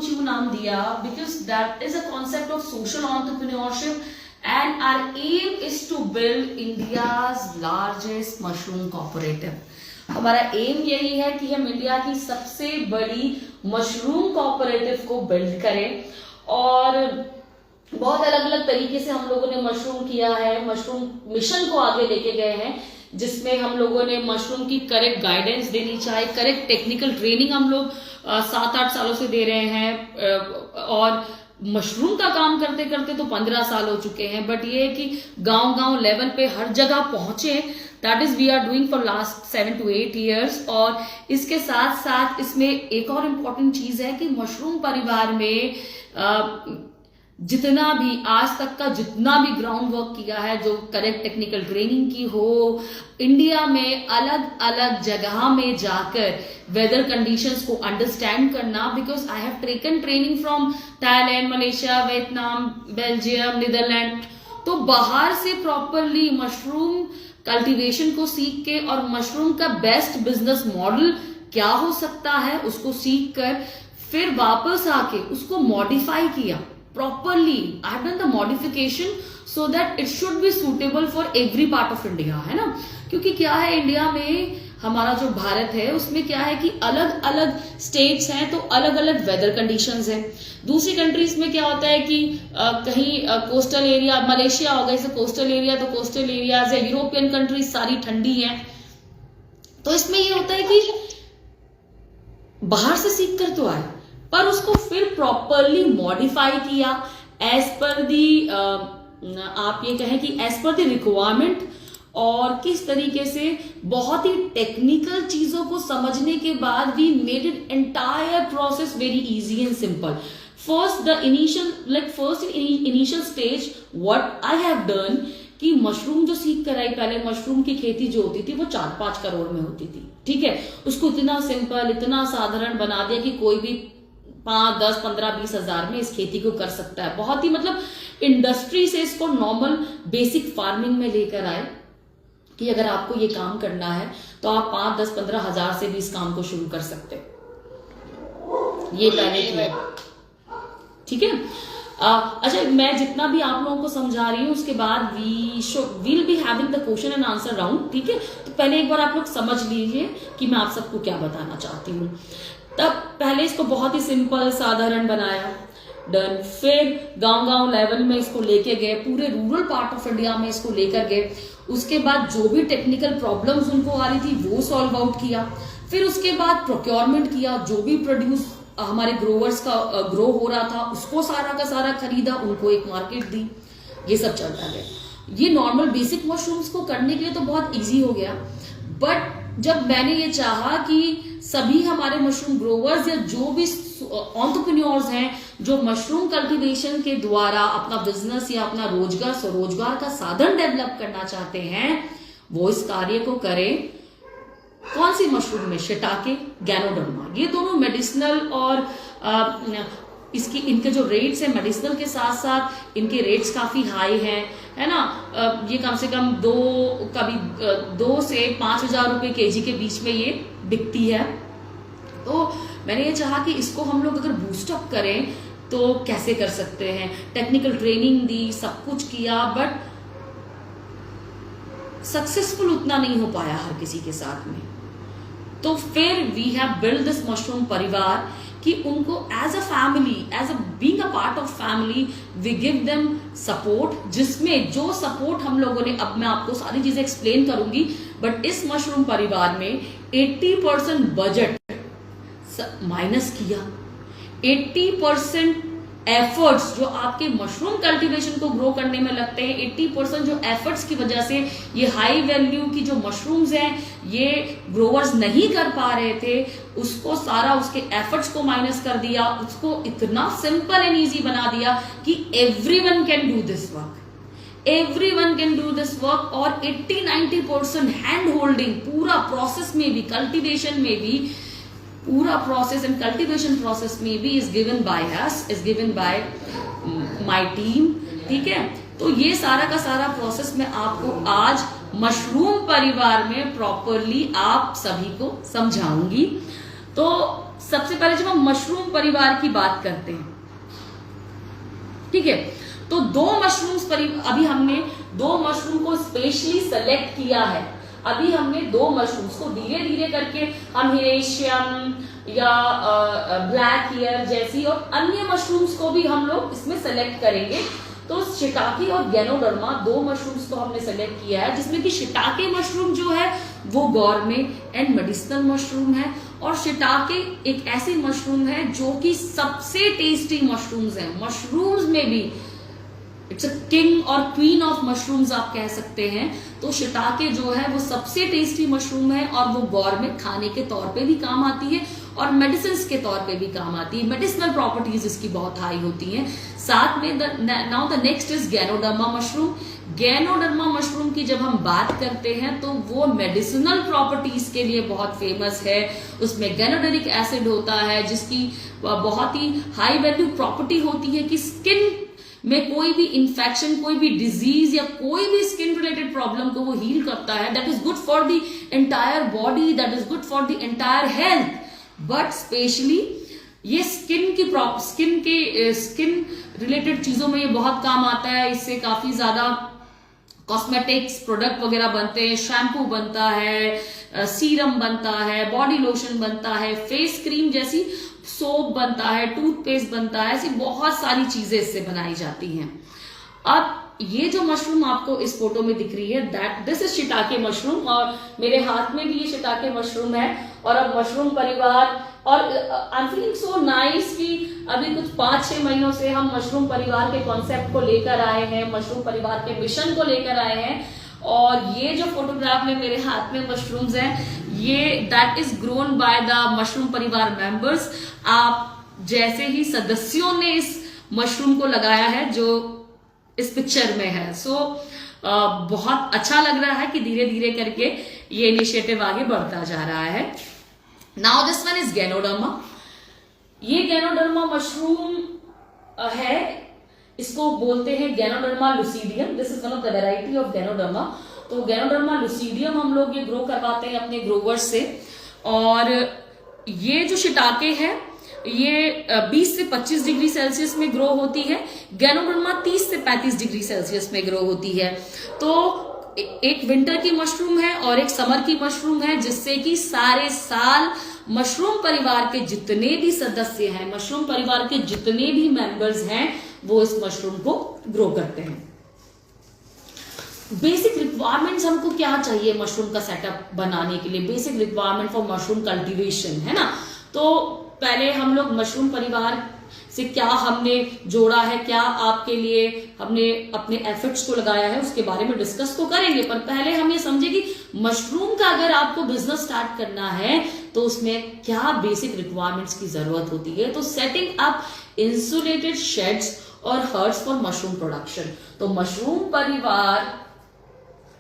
क्यों नाम दिया, because that is a concept of social entrepreneurship and our aim is to build India's largest mushroom cooperative. हमारा aim यही है कि हम इंडिया की सबसे बड़ी मशरूम कोऑपरेटिव को बिल्ड करें। और बहुत अलग अलग तरीके से हम लोगों ने मशरूम किया है, मशरूम मिशन को आगे लेके गए हैं, जिसमें हम लोगों ने मशरूम की करेक्ट गाइडेंस देनी चाहिए, करेक्ट टेक्निकल ट्रेनिंग हम लोग 7-8 सालों से दे रहे हैं, और मशरूम का काम करते करते तो 15 साल हो चुके हैं। बट ये है कि गांव गांव लेवल पे हर जगह पहुंचे, that is we are doing for last 7 to 8 years। और इसके साथ साथ इसमें एक और इम्पोर्टेंट चीज है कि मशरूम परिवार में जितना भी आज तक का जितना भी ग्राउंड वर्क किया है, जो करेक्ट टेक्निकल ट्रेनिंग की हो, इंडिया में अलग अलग जगह में जाकर वेदर कंडीशंस को अंडरस्टैंड करना, because I have taken training from Thailand, Malaysia, Vietnam, Belgium, Netherlands. तो बाहर से प्रॉपरली मशरूम कल्टीवेशन को सीख के और मशरूम का बेस्ट बिजनेस मॉडल क्या हो सकता है उसको सीख कर फिर वापस आके उसको मॉडिफाई किया properly। I have done the modification so that it should be suitable for every part of India, है ना। क्योंकि क्या है, इंडिया में हमारा जो भारत है उसमें क्या है कि अलग अलग स्टेट्स हैं, तो अलग अलग वेदर कंडीशंस हैं। दूसरी कंट्रीज में क्या होता है कि कहीं कोस्टल एरिया, मलेशिया हो गया जैसे कोस्टल एरिया, तो कोस्टल एरियाज है, यूरोपियन कंट्रीज सारी ठंडी है। तो इसमें ये होता है कि बाहर से सीख कर तो आए, पर उसको फिर प्रॉपरली मॉडिफाई किया एज पर दी, आप ये कहें कि एज पर द रिक्वायरमेंट, और किस तरीके से बहुत ही टेक्निकल चीजों को समझने के बाद we made it entire process very easy and simple. First the initial stage what I have done कि मशरूम जो सीख कर आई, पहले मशरूम की खेती जो होती थी वो 4-5 करोड़ में होती थी, ठीक है। उसको इतना सिंपल, इतना साधारण बना दिया कि कोई भी 5, 10, 15, 20 हजार में इस खेती को कर सकता है। बहुत ही मतलब इंडस्ट्री से इसको नॉर्मल बेसिक फार्मिंग में लेकर आए कि अगर आपको ये काम करना है तो आप 5, 10, 15 हजार से भी इस काम को शुरू कर सकते हो। ये पहले किया, ठीक है। अच्छा, मैं जितना भी आप लोगों को समझा रही हूँ उसके बाद we'll be having the question and answer round, ठीक है। तो पहले एक बार आप लोग समझ लीजिए कि मैं आप सबको क्या बताना चाहती हूँ। तब पहले इसको बहुत ही सिंपल साधारण बनाया, डन। फिर गांव गांव लेवल में इसको लेके गए, पूरे रूरल पार्ट ऑफ इंडिया में इसको लेकर गए। उसके बाद जो भी टेक्निकल प्रॉब्लम्स उनको आ रही थी वो सॉल्व आउट किया। फिर उसके बाद प्रोक्योरमेंट किया, जो भी प्रोड्यूस हमारे ग्रोवर्स का ग्रो हो रहा था उसको सारा का सारा खरीदा, उनको एक मार्केट दी। ये सब चलता गया। ये नॉर्मल बेसिक मशरूम्स को करने के लिए तो बहुत ईजी हो गया, बट जब मैंने ये चाहा कि सभी हमारे मशरूम ग्रोवर्स या जो भी एंटरप्रेन्योर्स हैं जो मशरूम कल्टीवेशन के द्वारा अपना बिजनेस या अपना रोजगार का साधन डेवलप करना चाहते हैं, वो इस कार्य को करें। कौन सी मशरूम में? शिटाके, गैनोडर्मा, ये दोनों मेडिसिनल और इनके जो रेट्स है मेडिसिनल के साथ साथ इनके रेट्स काफी हाई हैं, है ना। ये कम से कम 2 से 5,000 रुपए केजी के बीच में ये बिकती है। तो मैंने ये चाहा कि इसको हम लोग अगर बूस्टअप करें तो कैसे कर सकते हैं। टेक्निकल ट्रेनिंग दी, सब कुछ किया, बट सक्सेसफुल उतना नहीं हो पाया हर किसी के साथ में। तो फिर we have build this mushroom परिवार कि उनको as a family, as a being a part of family, we give them support, जिसमें जो सपोर्ट हम लोगों ने, अब मैं आपको सारी चीजें एक्सप्लेन करूंगी, बट इस मशरूम परिवार में 80% बजट माइनस किया। 80% एफर्ट्स जो आपके मशरूम कल्टीवेशन को ग्रो करने में लगते हैं, 80% जो एफर्ट्स की वजह से ये हाई वैल्यू की जो मशरूम्स हैं ये ग्रोवर्स नहीं कर पा रहे थे, उसको सारा उसके एफर्ट्स को माइनस कर दिया, उसको इतना सिंपल एंड इजी बना दिया कि everyone can do this work. Everyone can do this work. और 80-90% हैंड होल्डिंग पूरा प्रोसेस में भी, कल्टीवेशन में भी, पूरा प्रोसेस एंड कल्टीवेशन प्रोसेस में भी is given by us, is given bye my team, ठीक है। तो ये सारा का सारा प्रोसेस मैं आपको आज मशरूम परिवार में प्रॉपरली आप सभी को समझाऊंगी। तो सबसे पहले जब हम मशरूम परिवार की बात करते हैं, ठीक है, तो अभी हमने 2 मशरूम को स्पेशली सेलेक्ट किया है। अभी हमने 2 मशरूम्स को धीरे धीरे करके हम हिरेशियम या ब्लैक ईयर जैसी और अन्य मशरूम्स को भी हम लोग इसमें सेलेक्ट करेंगे। तो शिटाके और गैनोडर्मा 2 मशरूम्स को हमने सेलेक्ट किया है, जिसमें कि शिटाके मशरूम जो है वो गॉर्मे एंड मेडिसिनल मशरूम है, और शिटाके एक ऐसी मशरूम है जो कि सबसे टेस्टी मशरूम्स है। मशरूम्स में भी इट्स अ किंग और क्वीन ऑफ मशरूम्स आप कह सकते हैं। तो शिटाके जो है वो सबसे टेस्टी मशरूम है, और वो गौर में खाने के तौर पे भी काम आती है और मेडिसिन के तौर पे भी काम आती है। मेडिसिनल प्रॉपर्टीज इसकी बहुत हाई होती हैं। साथ में now the next is ganoderma mushroom. Ganoderma mushroom की जब हम बात करते हैं तो वो मेडिसिनल प्रॉपर्टीज के लिए बहुत फेमस है। उसमें गैनोडरिक एसिड होता है, जिसकी बहुत ही हाई वैल्यू प्रॉपर्टी होती है कि स्किन में कोई भी इंफेक्शन, कोई भी डिजीज या कोई भी स्किन रिलेटेड प्रॉब्लम को वो हील करता है। That is good for the entire body, that is good for the entire health. But specially ये स्किन रिलेटेड चीजों में ये बहुत काम आता है। इससे काफी ज्यादा कॉस्मेटिक्स प्रोडक्ट वगैरह बनते हैं, शैम्पू बनता है, सीरम बनता है, बॉडी लोशन बनता है, फेस क्रीम जैसी सोप बनता है, टूथपेस्ट बनता है, ऐसी बहुत सारी चीजें इससे बनाई जाती हैं। अब ये जो मशरूम आपको इस फोटो में दिख रही है, दिस इज शिटाके मशरूम, और मेरे हाथ में भी ये शिटाके मशरूम है। और अब मशरूम परिवार, और I am feeling so nice कि अभी कुछ 5-6 महीनों से हम मशरूम परिवार के कॉन्सेप्ट को लेकर आए हैं, मशरूम परिवार के मिशन को लेकर आए हैं। और ये जो फोटोग्राफ में मेरे हाथ में मशरूम्स हैं, ये that is grown by the mushroom परिवार मेंबर्स। आप जैसे ही सदस्यों ने इस मशरूम को लगाया है जो इस पिक्चर में है। सो बहुत अच्छा लग रहा है कि धीरे धीरे करके ये इनिशिएटिव आगे बढ़ता जा रहा है। Now this one is ganoderma. ये गैनोडर्मा मशरूम है, इसको बोलते हैं ganoderma lucidum. This is one of the variety of ganoderma. तो गैनोडर्मा लुसीडियम हम लोग ये ग्रो करवाते हैं अपने ग्रोवर्स से। और ये जो शिटाके है ये 20 से 25 डिग्री सेल्सियस में ग्रो होती है। गैनोडर्मा 30 से 35 डिग्री सेल्सियस में ग्रो होती है। तो एक विंटर की मशरूम है और एक समर की मशरूम है, जिससे कि सारे साल मशरूम परिवार के जितने भी सदस्य हैं, मशरूम परिवार के जितने भी मेंबर्स हैं, वो इस मशरूम को ग्रो करते हैं। बेसिक रिक्वायरमेंट्स हमको क्या चाहिए मशरूम का सेटअप बनाने के लिए? Basic requirement for mushroom cultivation है ना। तो पहले हम लोग मशरूम परिवार से क्या हमने जोड़ा है, क्या आपके लिए हमने अपने एफर्ट्स को लगाया है, उसके बारे में डिस्कस तो करेंगे। पर पहले हम ये समझे कि मशरूम का अगर आपको बिजनेस स्टार्ट करना है तो उसमें क्या बेसिक रिक्वायरमेंट्स की जरूरत होती है। तो सेटिंग अप इंसुलेटेड शेड्स और हर्ट्स फॉर मशरूम प्रोडक्शन। तो मशरूम परिवार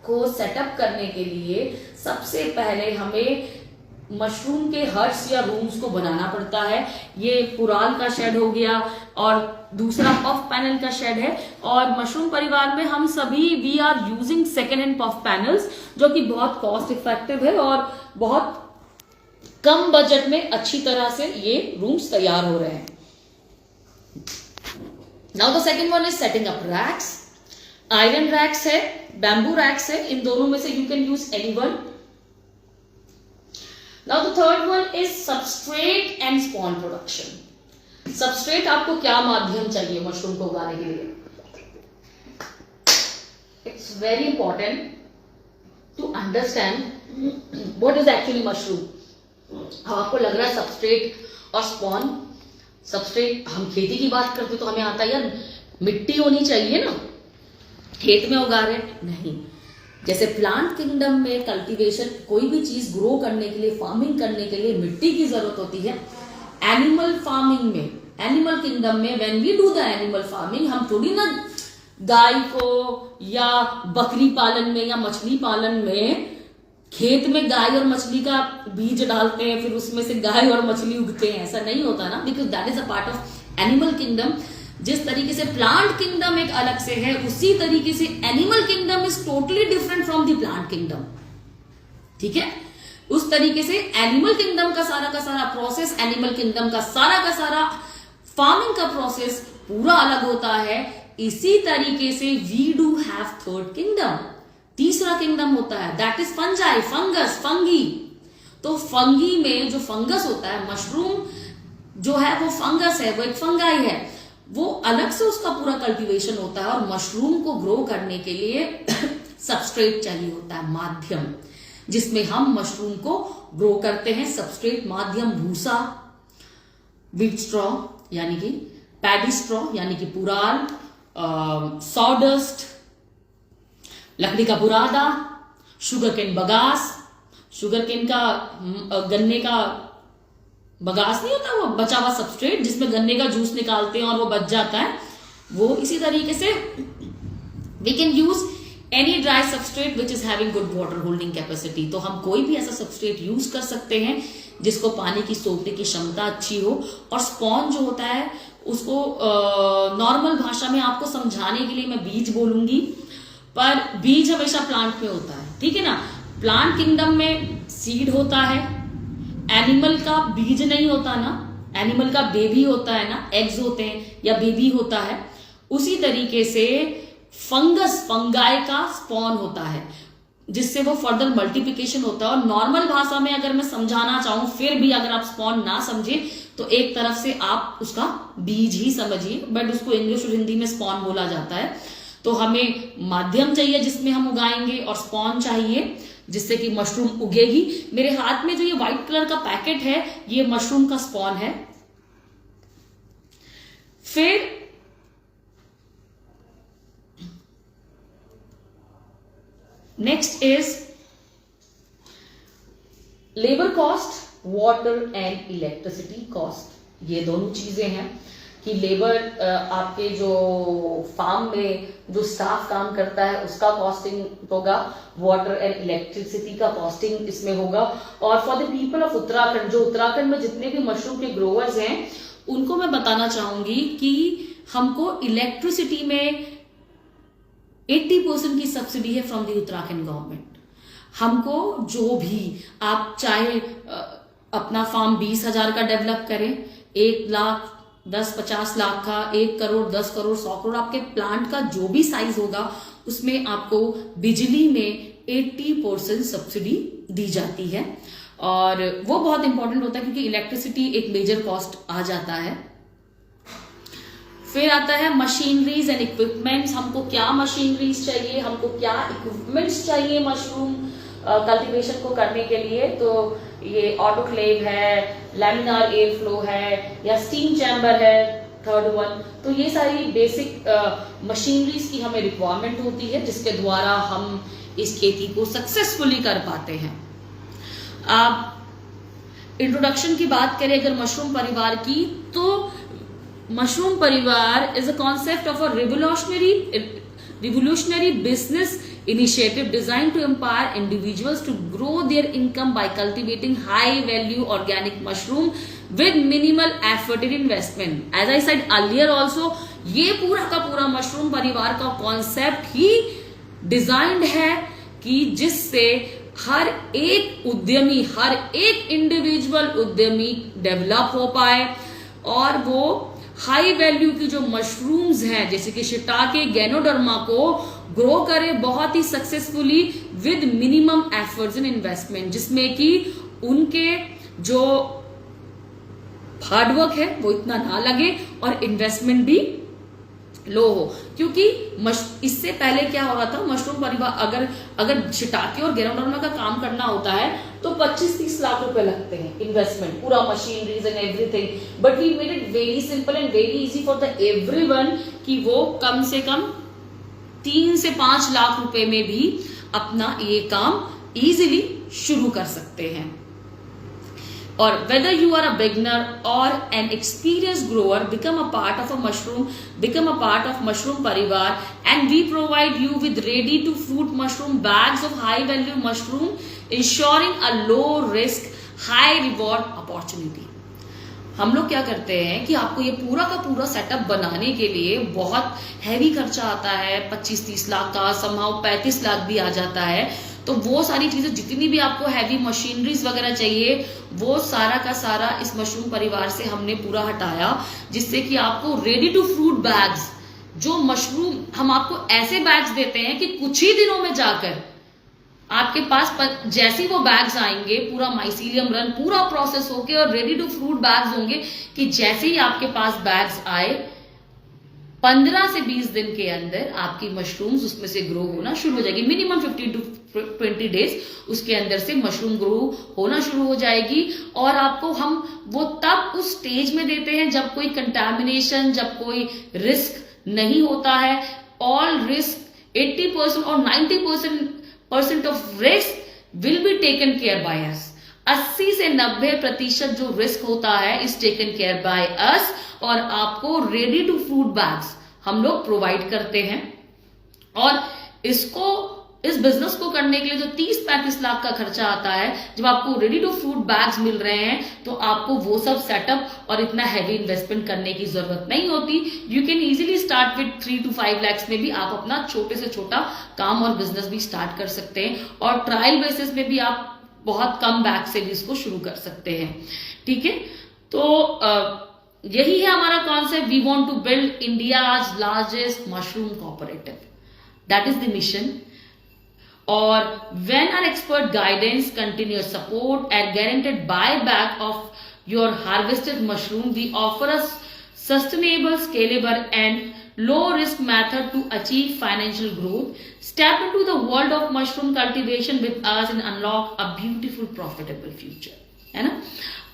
को सेटअप करने के लिए सबसे पहले हमें मशरूम के हट्स या रूम्स को बनाना पड़ता है। ये पुराल का शेड हो गया और दूसरा पफ पैनल का शेड है। और मशरूम परिवार में हम सभी we are using second hand puff panels, जो कि बहुत कॉस्ट इफेक्टिव है और बहुत कम बजट में अच्छी तरह से ये रूम्स तैयार हो रहे हैं। Now the second one is setting up racks. Iron racks है, बैम्बू रैक्स है, इन दोनों में से you can use any one. Now the third one is substrate and spawn production. Substrate आपको क्या माध्यम चाहिए मशरूम को उगाने के लिए? It's very important to understand what is actually mushroom. आपको लग रहा है substrate और spawn। substrate हम खेती की बात करते तो हमें आता है यार मिट्टी होनी चाहिए ना, खेत में उगा रहे नहीं। जैसे प्लांट किंगडम में कल्टीवेशन, कोई भी चीज ग्रो करने के लिए, फार्मिंग करने के लिए मिट्टी की जरूरत होती है। एनिमल फार्मिंग में, एनिमल किंगडम में when we do the animal farming, हम थोड़ी ना गाय को या बकरी पालन में या मछली पालन में खेत में गाय और मछली का बीज डालते हैं, फिर उसमें से गाय और मछली उगते हैं, ऐसा नहीं होता ना, because that is a part of animal kingdom. जिस तरीके से प्लांट किंगडम एक अलग से है, उसी तरीके से animal kingdom is totally different from the plant kingdom. ठीक है, उस तरीके से एनिमल किंगडम का सारा प्रोसेस, एनिमल किंगडम का सारा फार्मिंग का प्रोसेस पूरा अलग होता है। इसी तरीके से we do have third kingdom, तीसरा किंगडम होता है, that is fungi, fungus, fungi. तो फंगी में जो फंगस होता है, मशरूम जो है वो फंगस है, वो एक फंगाई है, वो अलग से उसका पूरा कल्टीवेशन होता है। और मशरूम को ग्रो करने के लिए सबस्ट्रेट चाहिए होता है, माध्यम, जिसमें हम मशरूम को ग्रो करते हैं। सबस्ट्रेट माध्यम भूसा, व्हीट स्ट्रॉ यानी कि पैडी स्ट्रॉ यानी कि पुराल, सॉडस्ट, लकड़ी का बुरादा, sugarcane bagasse, sugarcane का गन्ने का बगास नहीं होता, वो बचा हुआ सबस्ट्रेट जिसमें गन्ने का जूस निकालते हैं और वो बच जाता है, वो इसी तरीके से we can use any dry substrate which is having good water holding capacity. तो हम कोई भी ऐसा सबस्ट्रेट यूज कर सकते हैं जिसको पानी की सोखने की क्षमता अच्छी हो। और स्पॉन जो होता है उसको नॉर्मल भाषा में आपको समझाने के लिए मैं बीज बोलूंगी, पर बीज हमेशा प्लांट में होता है, ठीक है ना। प्लांट किंगडम में सीड होता है, एनिमल का बीज नहीं होता ना, एनिमल का बेबी होता है ना, एग्स होते हैं या बेबी होता है। उसी तरीके से फंगस, फंगाई का स्पॉन होता है जिससे वो फर्दर मल्टीप्लिकेशन होता है। और नॉर्मल भाषा में अगर मैं समझाना चाहूं, फिर भी अगर आप स्पॉन ना समझे तो एक तरफ से आप उसका बीज ही समझिए, बट उसको इंग्लिश और हिंदी में स्पॉन बोला जाता है। तो हमें माध्यम चाहिए जिसमें हम उगाएंगे और स्पॉन चाहिए जिससे कि मशरूम उगेगी। मेरे हाथ में जो ये व्हाइट कलर का पैकेट है ये मशरूम का स्पॉन है। फिर next is labour cost, water and electricity cost. ये दोनों चीजें हैं कि लेबर आपके जो फार्म में जो स्टाफ काम करता है उसका कॉस्टिंग होगा, वाटर एंड इलेक्ट्रिसिटी का कॉस्टिंग इसमें होगा। और for the people of Uttarakhand, जो उत्तराखंड में जितने भी मशरूम के ग्रोवर्स हैं उनको मैं बताना चाहूंगी कि हमको इलेक्ट्रिसिटी में 80% की सब्सिडी है फ्रॉम द उत्तराखंड गवर्नमेंट। हमको जो भी आप चाहे अपना फार्म 20,000 का डेवलप करें, 1 लाख 10-50 लाख का, 1 करोड़ 10 करोड़ 100 करोड़, आपके प्लांट का जो भी साइज होगा उसमें आपको बिजली में 80% सब्सिडी दी जाती है। और वो बहुत इंपॉर्टेंट होता है क्योंकि इलेक्ट्रिसिटी एक मेजर कॉस्ट आ जाता है। फिर आता है मशीनरीज एंड इक्विपमेंट्स। हमको क्या मशीनरीज चाहिए, हमको क्या इक्विपमेंट्स चाहिए मशरूम कल्टीवेशन को करने के लिए। तो ये ऑटोक्लेव है, लैमिनार एयर फ्लो है या स्टीम चैम्बर है, थर्ड वन। तो ये सारी बेसिक मशीनरीज की हमें रिक्वायरमेंट होती है जिसके द्वारा हम इस खेती को सक्सेसफुली कर पाते हैं। आप इंट्रोडक्शन की बात करें अगर मशरूम परिवार की, तो मशरूम परिवार is a concept of a revolutionary business initiative designed to empower individuals to grow their income by cultivating high value organic mushroom with minimal effort in investment. As I said earlier also, ये पूरा का पूरा mushroom परिवार का concept ही designed है कि जिससे हर एक उद्यमी, हर एक इंडिविजुअल उद्यमी डेवलप हो पाए और वो हाई वैल्यू की जो मशरूम्स हैं जैसे कि शिटाके, गैनोडर्मा को ग्रो करे बहुत ही successfully with minimum efforts in investment, जिसमें कि उनके जो हार्डवर्क है वो इतना ना लगे और इन्वेस्टमेंट भी लो हो। क्योंकि इससे पहले क्या हो रहा था, मशरूम परिवार अगर शिटाके और गैनोडर्मा का काम करना होता है तो 25-30 लाख रुपए लगते हैं इन्वेस्टमेंट, पूरा machineries and everything. But we made it very simple and very easy for the everyone कि वो कम से कम 3 से 5 लाख रुपए में भी अपना ये काम इजीली शुरू कर सकते हैं। और whether you are a beginner or an experienced grower, become a part of Mushroom Parivar, and we provide you with ready to fruit mushroom bags of high value mushroom, ensuring a low risk high reward opportunity. हम लोग क्या करते हैं कि आपको ये पूरा का पूरा सेटअप बनाने के लिए बहुत हैवी खर्चा आता है, 25-30 लाख का, समहाउ 35 लाख भी आ जाता है। तो वो सारी चीजें, जितनी भी आपको हैवी मशीनरीज वगैरह चाहिए, वो सारा का सारा इस मशरूम परिवार से हमने पूरा हटाया, जिससे कि आपको रेडी टू फ्रूट बैग्स, जो मशरूम हम आपको ऐसे बैग्स देते हैं कि कुछ ही दिनों में जाकर आपके पास जैसे वो बैग्स आएंगे, पूरा माइसीलियम रन पूरा प्रोसेस होके और रेडी टू फ्रूट बैग्स होंगे कि जैसे ही आपके पास बैग्स आए 15 से 20 दिन के अंदर आपकी मशरूम्स उसमें से ग्रो होना शुरू हो जाएगी। मिनिमम 15 टू 20 डेज उसके अंदर से मशरूम ग्रो होना शुरू हो जाएगी। और आपको हम वो तब उस स्टेज में देते हैं जब कोई कंटामिनेशन, जब कोई रिस्क नहीं होता है। ऑल रिस्क 80% और 90% of risk will be taken care by us. 80 से 90% जो रिस्क होता है is taken care by us. और आपको रेडी टू फ्रूट बैग्स हम लोग प्रोवाइड करते हैं। और इस बिजनेस को करने के लिए जो 30-35 लाख का खर्चा आता है, जब आपको रेडी टू फ्रूट बैग्स मिल रहे हैं तो आपको वो सब सेटअप और इतना हैवी इन्वेस्टमेंट करने की जरूरत नहीं होती। You can easily start with 3 to 5 lakhs में भी आप अपना छोटे से छोटा काम और बिजनेस भी स्टार्ट कर सकते हैं। और ट्रायल बेसिस में भी आप बहुत कम बैग से भी इसको शुरू कर सकते हैं। ठीक है, तो यही है हमारा concept. We want to build India's largest mushroom cooperative, that is the mission. और when our expert guidance, continuous support and guaranteed buyback of your harvested mushroom, we offer a sustainable, scalable and low risk method to achieve financial growth. Step into the world of mushroom cultivation with us and unlock a beautiful profitable future, है ना।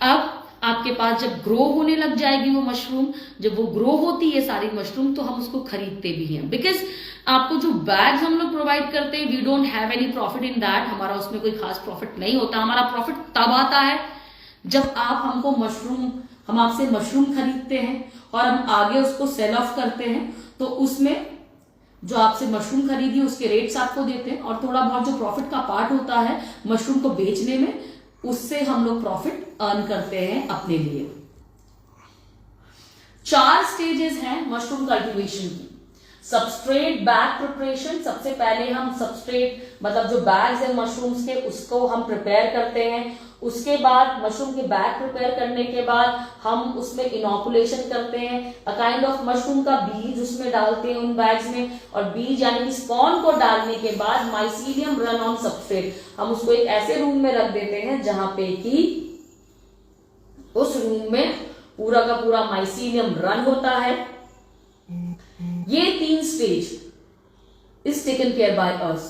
अब आपके पास जब grow होने लग जाएगी वो mushroom, जब वो ग्रो होती है सारी मशरूम, तो हम उसको खरीदते भी हैं। बिकॉज आपको जो बैग्स हम लोग प्रोवाइड करते हैं, we don't have any profit in that. हमारा उसमें कोई खास प्रॉफिट नहीं होता। हमारा प्रॉफिट तब आता है जब हम आपसे मशरूम खरीदते हैं और हम आगे उसको सेल ऑफ करते हैं, तो उसमें जो आपसे मशरूम खरीदी उसके रेट्स आपको देते हैं और थोड़ा बहुत जो प्रॉफिट का पार्ट होता है मशरूम को बेचने में, उससे हम लोग प्रॉफिट अर्न करते हैं अपने लिए। 4 स्टेजेस हैं मशरूम कल्टीवेशन की। सबस्ट्रेट बैग प्रिपरेशन, सबसे पहले हम सबस्ट्रेट मतलब जो बैग्स है मशरूम्स के उसको हम प्रिपेयर करते हैं। उसके बाद मशरूम के बैग प्रिपेयर करने के बाद हम उसमें इनोकुलेशन करते हैं। अ काइंड ऑफ मशरूम का बीज उसमें डालते हैं उन बैग्स में, और बीज यानी कि स्पॉन को डालने के बाद माइसीलियम रन ऑन सबस्ट्रेट, हम उसको एक ऐसे रूम में रख देते हैं जहां पे कि उस रूम में पूरा का पूरा माइसीलियम रन होता है। ये 3 stage is taken care by us.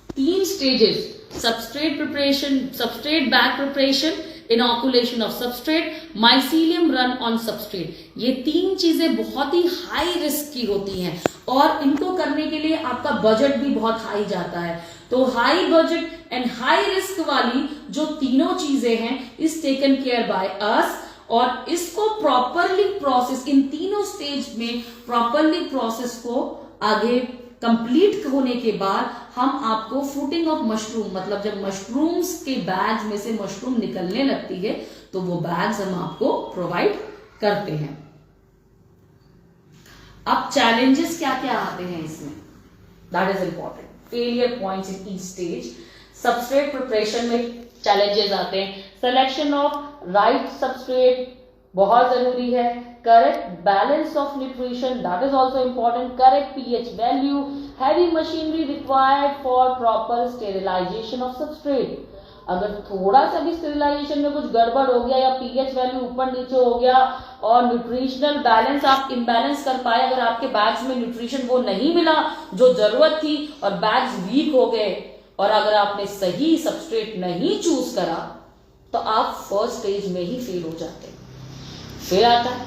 3 stages, substrate preparation, substrate bag preparation, inoculation of substrate, mycelium run on substrate. ये 3 चीजें बहुत ही हाई रिस्क की होती हैं और इनको करने के लिए आपका बजट भी बहुत हाई जाता है। तो high budget and high risk वाली जो तीनों चीजें हैं is taken care by us. और इसको प्रॉपरली प्रोसेस, इन तीनों स्टेज में प्रॉपरली प्रोसेस को आगे कंप्लीट होने के बाद हम आपको फ्रूटिंग ऑफ मशरूम, मतलब जब मशरूम्स के बैग्स में से मशरूम निकलने लगती है तो वो बैग्स हम आपको प्रोवाइड करते हैं। अब चैलेंजेस क्या क्या आते हैं इसमें, that is important. Failure points in each stage. Substrate preparation में चैलेंजेस आते हैं। सिलेक्शन ऑफ राइट सबस्ट्रेट बहुत जरूरी है। Correct balance of nutrition, that is also important. Correct pH value, heavy machinery required for proper sterilization of substrate. अगर थोड़ा सा भी स्टेरिलाइजेशन में कुछ गड़बड़ हो गया या पीएच वैल्यू ऊपर नीचे हो गया और न्यूट्रिशनल बैलेंस आप इम्बैलेंस कर पाए, अगर आपके बैग्स में न्यूट्रिशन वो नहीं मिला जो जरूरत थी और बैग्स वीक हो गए, और अगर आपने सही सबस्ट्रेट नहीं चूज करा तो आप फर्स्ट स्टेज में ही फेल हो जाते हैं। फिर आता है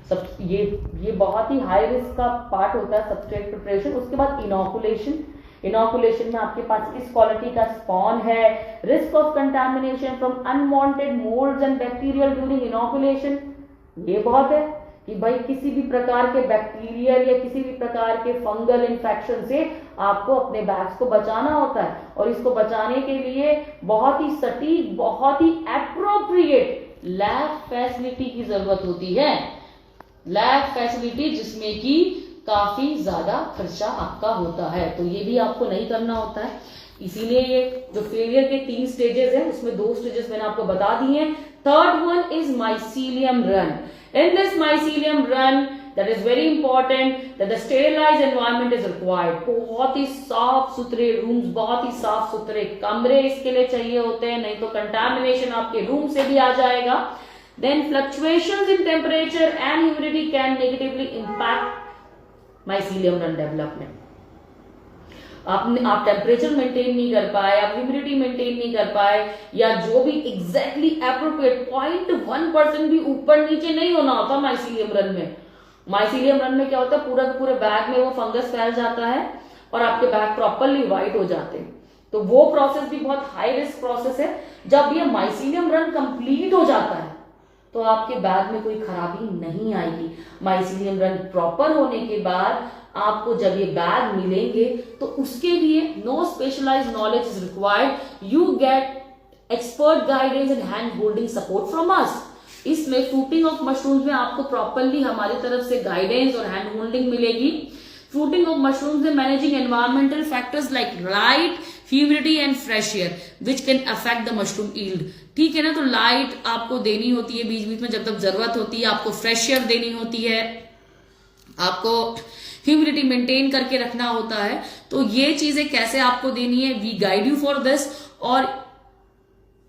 सब ये बहुत ही हाई रिस्क का पार्ट होता है सबस्ट्रेट प्रिपरेशन। उसके बाद इनोकुलेशन। इनोकुलेशन में आपके पास किस क्वालिटी का स्पॉन है, risk of contamination from unwanted moulds and bacterial during inoculation. ये बहुत है कि भाई किसी भी प्रकार के बैक्टीरियल या किसी भी प्रकार के फंगल इन्फेक्शन से आपको अपने बैग्स को बचाना होता है, और इसको बचाने के लिए बहुत ही सटीक, बहुत ही एप्रोप्रिएट लैब फैसिलिटी की जरूरत होती है। लैब फैसिलिटी जिसमें कि काफी ज्यादा खर्चा आपका होता है, तो ये भी आपको नहीं करना होता है। इसीलिए ये जो फेलियर के 3 स्टेजेस हैं उसमें 2 स्टेजेस मैंने आपको बता दिए हैं। Third one is mycelium run. In this mycelium run that is very important that the sterilized environment is required। बहुत ही साफ सुथरे रूम्स, बहुत ही साफ सुथरे कमरे इसके लिए चाहिए होते हैं, नहीं तो कंटामिनेशन आपके रूम से भी आ जाएगा। Then fluctuations in temperature and humidity can negatively impact mycelium run development। आप टेम्परेचर मेंटेन नहीं कर पाए, आप ह्यूमिडिटी मेंटेन नहीं कर पाए, या जो भी एग्जैक्टली एप्रोप्रिएट 0.1% भी ऊपर नीचे नहीं होना होता माइसीलियम रन में। माइसीलियम रन में क्या होता है, पूरे बैग में वो फंगस फैल जाता है और आपके बैग प्रॉपरली व्हाइट हो जाते हैं। तो वो प्रोसेस भी बहुत हाई रिस्क प्रोसेस है। जब ये माइसीलियम रन कंप्लीट हो जाता है तो आपके बैग में कोई खराबी नहीं आएगी। माइसीलियम रन प्रॉपर होने के बाद आपको जब ये बैग मिलेंगे तो उसके लिए no specialized knowledge is required, you get expert guidance and hand holding support from us. इसमें फ्रूटिंग ऑफ मशरूम्स में आपको प्रॉपरली हमारी तरफ से गाइडेंस और हैंड होल्डिंग मिलेगी। फ्रूटिंग ऑफ मशरूम्स में managing environmental factors like light, humidity and fresh air which can affect the mushroom yield. ठीक है ना, तो लाइट आपको देनी होती है बीच बीच में जब तक जरूरत होती है, आपको फ्रेश एयर देनी होती है, आपको ह्यूमिडिटी मेंटेन करके रखना होता है। तो ये चीजें कैसे आपको देनी है, we guide you for this. और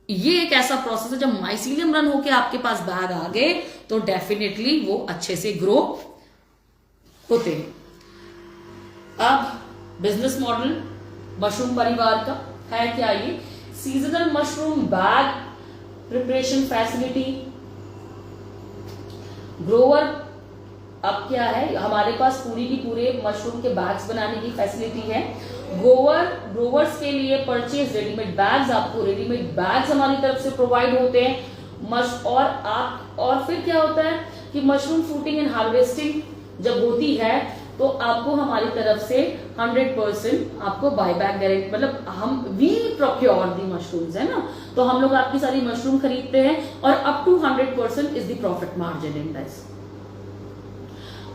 ये एक ऐसा प्रोसेस है जब माइसीलियम रन होके आपके पास बैग आ गए तो डेफिनेटली वो अच्छे से ग्रो होते हैं। अब बिजनेस मॉडल मशरूम परिवार का है क्या, ये seasonal mushroom bag preparation facility Grover. अब क्या है, हमारे पास पूरी की पूरे मशरूम के बैग्स बनाने की फैसिलिटी है। ग्रोवर्स के लिए परचेज रेडीमेड बैग्स, आपको रेडीमेड बैग्स हमारी तरफ से प्रोवाइड होते हैं। और फिर क्या होता है कि मशरूम फ्रूटिंग एंड हार्वेस्टिंग जब होती है तो आपको हमारी तरफ से 100% आपको बायबैक गारंटी, मतलब हम वी प्रोक्योर दी मशरूम्स है ना, तो हम लोग आपकी सारी मशरूम खरीदते हैं और up to 100% is the profit margin in this.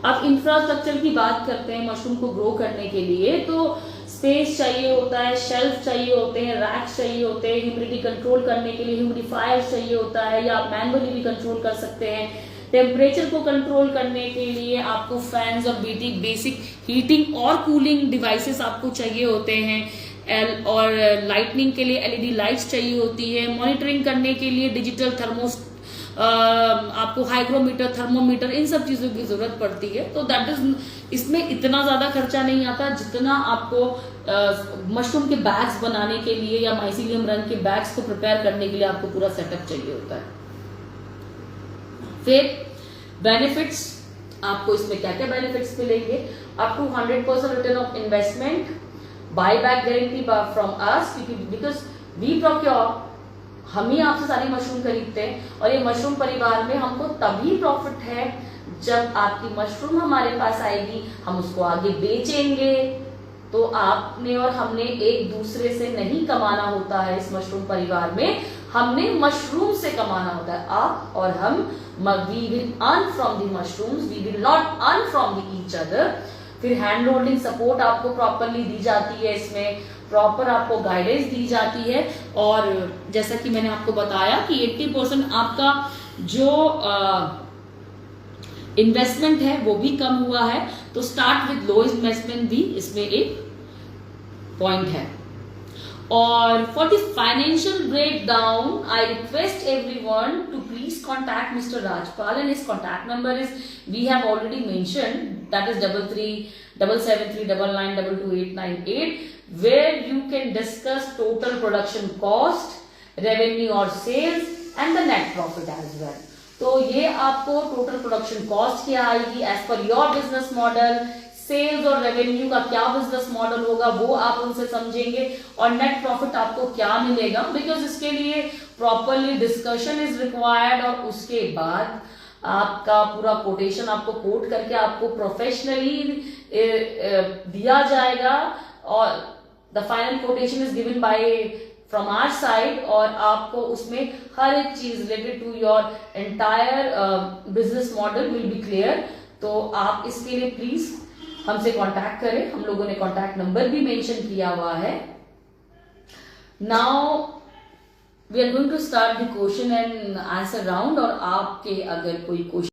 अब इंफ्रास्ट्रक्चर की बात करते हैं मशरूम को ग्रो करने के लिए, तो स्पेस चाहिए होता है, शेल्फ चाहिए होते हैं, रैक्स चाहिए होते हैं, ह्यूमिडिटी कंट्रोल करने के लिए ह्यूमिडिफायर चाहिए होता है या आप मैनुअली भी कंट्रोल कर सकते हैं। टेम्परेचर को कंट्रोल करने के लिए आपको फैंस और बेसिक हीटिंग और कूलिंग डिवाइसेस आपको चाहिए होते हैं। और लाइटनिंग के लिए एलईडी लाइट्स चाहिए होती है। मॉनिटरिंग करने के लिए डिजिटल आपको हाइग्रोमीटर, थर्मोमीटर, इन सब चीजों की जरूरत पड़ती है। तो दैट इज, इसमें इतना ज्यादा खर्चा नहीं आता जितना आपको मशरूम के बैग्स बनाने के लिए या माइसीलियम रन के बैग्स को प्रिपेयर करने के लिए आपको पूरा सेटअप चाहिए होता है। फिर बेनिफिट्स, आपको इसमें क्या क्या बेनिफिट्स मिलेंगे, up to 100% return of investment, buy back guarantee from us, because we procure, हम ही आपसे सारी मशरूम खरीदते हैं और ये मशरूम परिवार में हमको तभी प्रॉफिट है जब आपकी मशरूम हमारे पास आएगी, हम उसको आगे बेचेंगे। तो आपने और हमने एक दूसरे से नहीं कमाना होता है इस मशरूम परिवार में, हमने मशरूम से कमाना होता है। आप और हम, we will earn from the mushrooms, we will not earn from the each other. फिर हैंड होल्डिंग सपोर्ट आपको प्रॉपरली दी जाती है, इसमें प्रॉपर आपको गाइडेंस दी जाती है। और जैसा कि मैंने आपको बताया कि 80% आपका जो इन्वेस्टमेंट है वो भी कम हुआ है। तो स्टार्ट विद लो इन्वेस्टमेंट भी इसमें एक पॉइंट है। और for the financial breakdown I request everyone to please contact mister Rajpal and his contact number is, we have already mentioned, that is 3377392288, where you can discuss total production cost, revenue or sales and the net profit as well। तो ये आपको total production cost क्या आएगी as per your business model, sales और revenue का क्या business model होगा वो आप उनसे समझेंगे, और नेट प्रॉफिट आपको क्या मिलेगा, बिकॉज इसके लिए प्रॉपरली डिस्कशन इज रिक्वायर्ड। और उसके बाद आपका पूरा कोटेशन आपको कोट करके आपको प्रोफेशनली दिया जाएगा, और the final quotation is given by from our side, और आपको उसमें हर एक चीज related to your entire business model will be clear. तो आप इसके लिए प्लीज हमसे कांटेक्ट करें। हम लोगों ने कांटेक्ट नंबर भी मेंशन किया हुआ है। Now we are going to start the question and answer round. और आपके अगर कोई क्वेश्चन